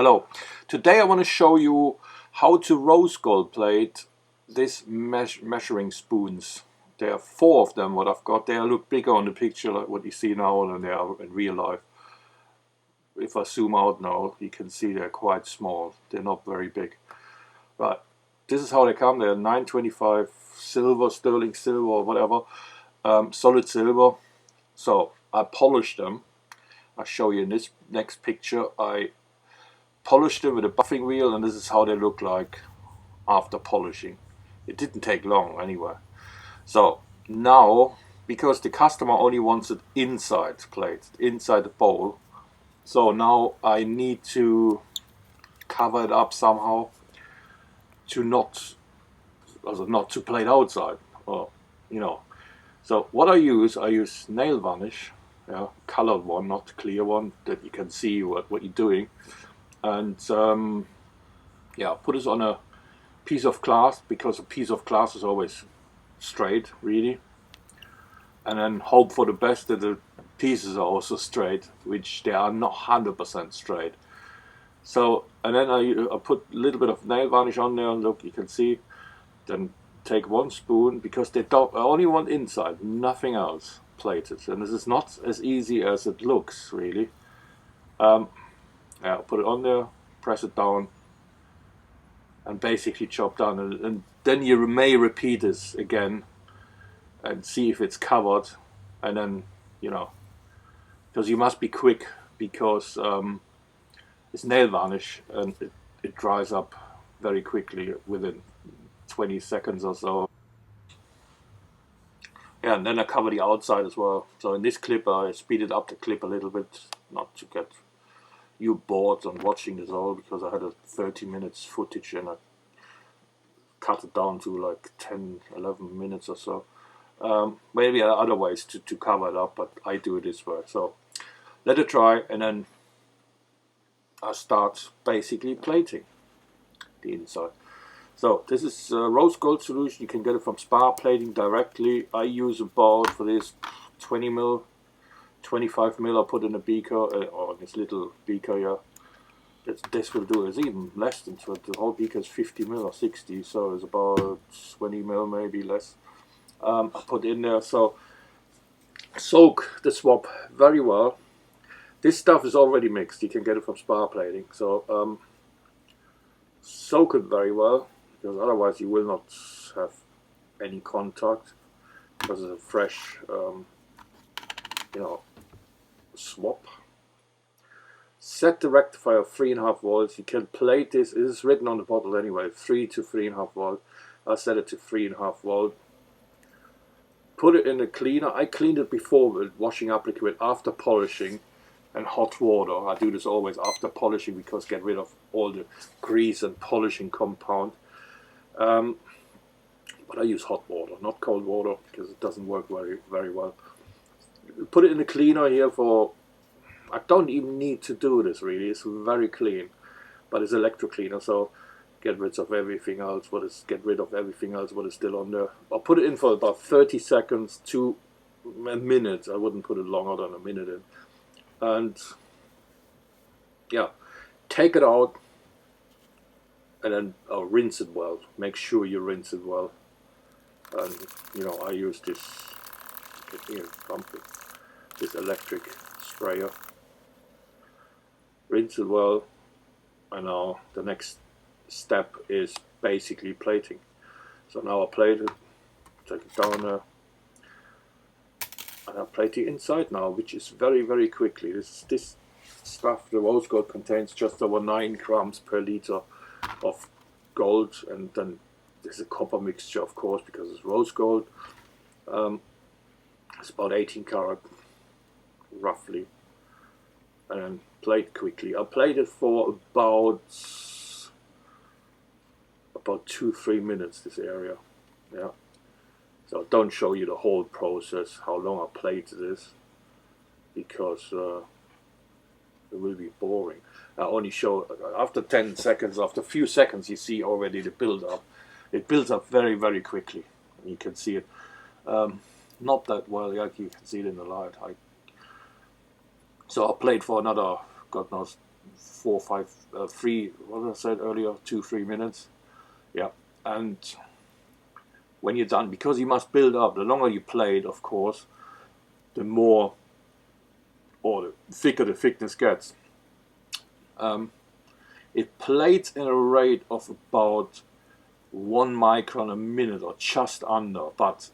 Hello, today I want to show you how to rose gold plate these measuring spoons. There are 4 of them what I've got. They look bigger on the picture like what you see now than they are in real life. If I zoom out now you can see they're quite small, they're not very big. Right, this is how they come. They're 925 silver, sterling silver or whatever, solid silver. So I polished them. I'll show you in this next picture. I polished them with a buffing wheel, and this is how they look like after polishing. It didn't take long anyway. So now, because the customer only wants it inside plate, inside the bowl, so now I need to cover it up somehow to not to plate outside, or So what I use nail varnish, colored one, not clear one, that you can see what you're doing. And put this on a piece of glass, because a piece of glass is always straight, really. And then hope for the best that the pieces are also straight, which they are not 100% straight. So, and then I put a little bit of nail varnish on there. Look, you can see. Then take 1 spoon, because they don't. I only want inside, nothing else plated. And this is not as easy as it looks, really. Put it on there, press it down, and basically chop down. And then you may repeat this again and see if it's covered. And then, because you must be quick, because it's nail varnish and it dries up very quickly within 20 seconds or so. Yeah, and then I cover the outside as well. So in this clip I speeded up the clip a little bit, not to get you bored on watching this all, because I had a 30 minutes footage and I cut it down to like 10-11 minutes or so. Maybe there are other ways to cover it up, but I do it this way. So let it dry, and then I start basically plating the inside. So this is rose gold solution. You can get it from Spar Plating directly. I use about, for this, 20 ml, 25 ml I put in a beaker, or this little beaker here. This will do. It's even less than 20. The whole beaker is 50 ml or 60, so it's about 20 ml, maybe less. I put in there. So soak the swab very well. This stuff is already mixed. You can get it from Spar Plating. So soak it very well, because otherwise you will not have any contact, because it's a fresh swab. Set the rectifier 3.5 volts. You can plate this. It is written on the bottle anyway, 3 to 3.5 volt. I set it to 3.5 volt. Put it in a cleaner. I cleaned it before with washing up liquid, after polishing, and hot water. I do this always after polishing, because get rid of all the grease and polishing compound. But I use hot water, not cold water, because it doesn't work very well. Put it in the cleaner here for, I don't even need to do this really, it's very clean, but it's electro cleaner, so get rid of everything else what is still on there. I'll put it in for about 30 seconds to a minute. I wouldn't put it longer than a minute in. And take it out, and then rinse it well. Make sure you rinse it well. And I use this this electric sprayer. Rinse it well, and now the next step is basically plating. So now I plate it, take it down there, and I plate the inside now, which is very quickly. This stuff, the rose gold, contains just over 9 grams per liter of gold, and then there's a copper mixture, of course, because it's rose gold. It's about 18 karat roughly, and then plate quickly. I plate it for about 2-3 minutes, this area. So don't show you the whole process, how long I plated this, because it will be boring. I only show after 10 seconds, after a few seconds, you see already the build up. It builds up very quickly. You can see it. Not that well, like you can see it in the light. So I'll plate for another, God knows, 4, 5, 3, what I said earlier, 2-3 minutes. Yeah, and when you're done, because you must build up, the longer you play it, of course, the more, or the thicker the thickness gets. It plays in a rate of about 1 micron a minute, or just under, but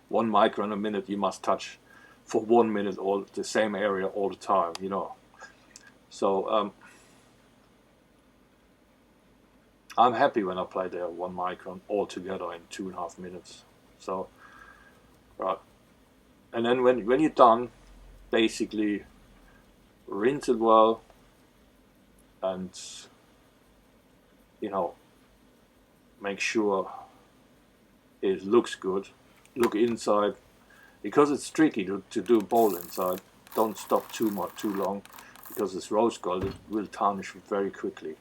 1 micron a minute you must touch for 1 minute, all the same area all the time, you know. So I'm happy when I play there 1 micron altogether in 2.5 minutes. So right, and then when you're done, basically rinse it well, and you know, make sure it looks good. Look inside, because it's tricky to do a bowl inside. Don't stop too long, because this rose gold, it will tarnish very quickly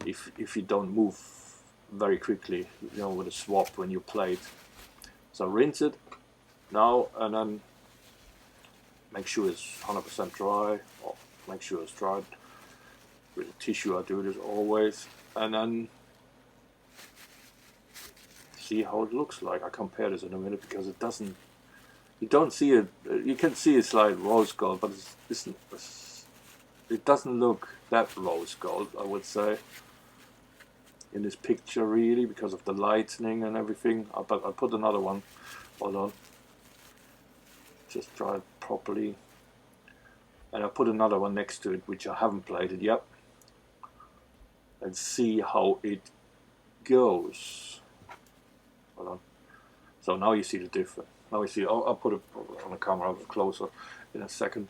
if you don't move very quickly, you know, with a swap when you play it. So rinse it now, and then make sure it's 100% dry, or make sure it's dried with a tissue. I do this always, and then see how it looks like. I compare this in a minute, because it doesn't, you don't see it, you can see it's like rose gold, but it doesn't look that rose gold, I would say, in this picture, really, because of the lightning and everything. But I'll put another one, hold on, just try it properly, and I'll put another one next to it, which I haven't plated yet, and see how it goes. Hold on. So now you see the difference. Now you see, I'll put it on the camera closer in a second.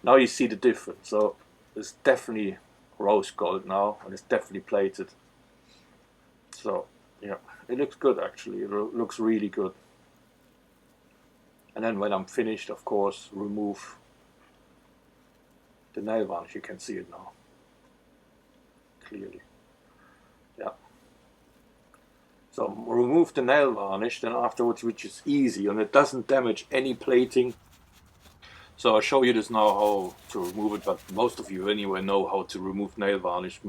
Now you see the difference. So it's definitely rose gold now, and it's definitely plated. So yeah, it looks good actually. It looks really good. And then when I'm finished, of course, remove the nail varnish. You can see it now clearly. Yeah. So remove the nail varnish then afterwards, which is easy, and it doesn't damage any plating. So I'll show you this now, how to remove it, but most of you anyway know how to remove nail varnish.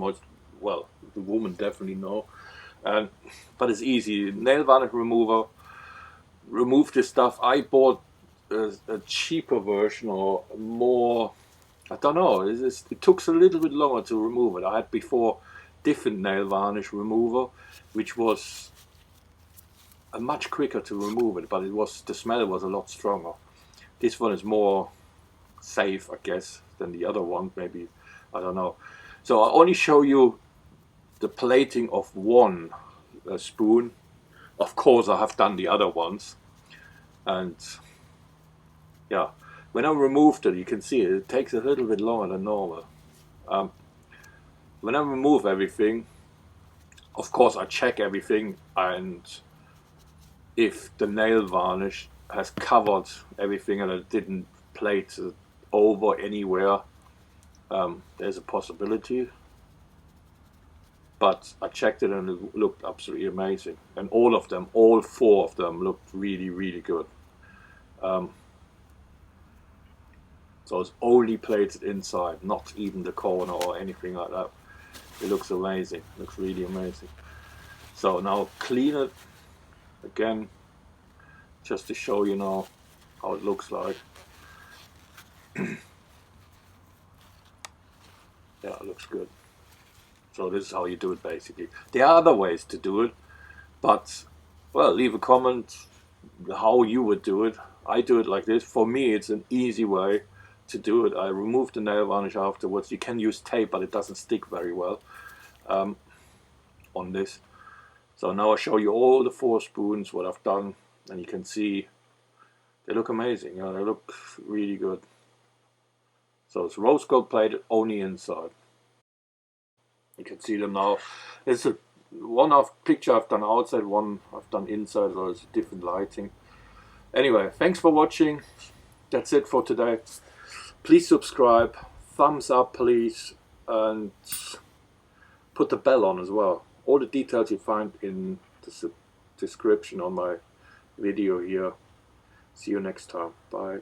Well, the woman definitely know. But it's easy. Nail varnish remover, remove this stuff. I bought a cheaper version, or more, I don't know, it took a little bit longer to remove it. I had before different nail varnish remover, which was much quicker to remove it, but the smell was a lot stronger. This one is more safe, I guess, than the other one, maybe, I don't know. So I only show you the plating of one spoon. Of course I have done the other ones, and yeah, when I removed it, you can see it takes a little bit longer than normal. When I remove everything, of course I check everything, and if the nail varnish has covered everything and it didn't plate over anywhere, there's a possibility. But I checked it and it looked absolutely amazing, and all 4 of them looked really, really good. So it's only plated inside, not even the corner or anything like that. It looks amazing, looks really amazing. So now clean it again, just to show you now how it looks like. Yeah, it looks good. So this is how you do it, basically. There are other ways to do it, but, well, leave a comment how you would do it. I do it like this. For me, it's an easy way to do it. I remove the nail varnish afterwards. You can use tape, but it doesn't stick very well on this. So now I'll show you all the 4 spoons, what I've done, and you can see they look amazing. You know, they look really good. So it's rose gold plated only inside. You can see them now. It's one picture I've done outside, one I've done inside, so it's different lighting. Anyway, thanks for watching. That's it for today. Please subscribe, thumbs up please, and put the bell on as well. All the details you find in the description on my video here. See you next time. Bye.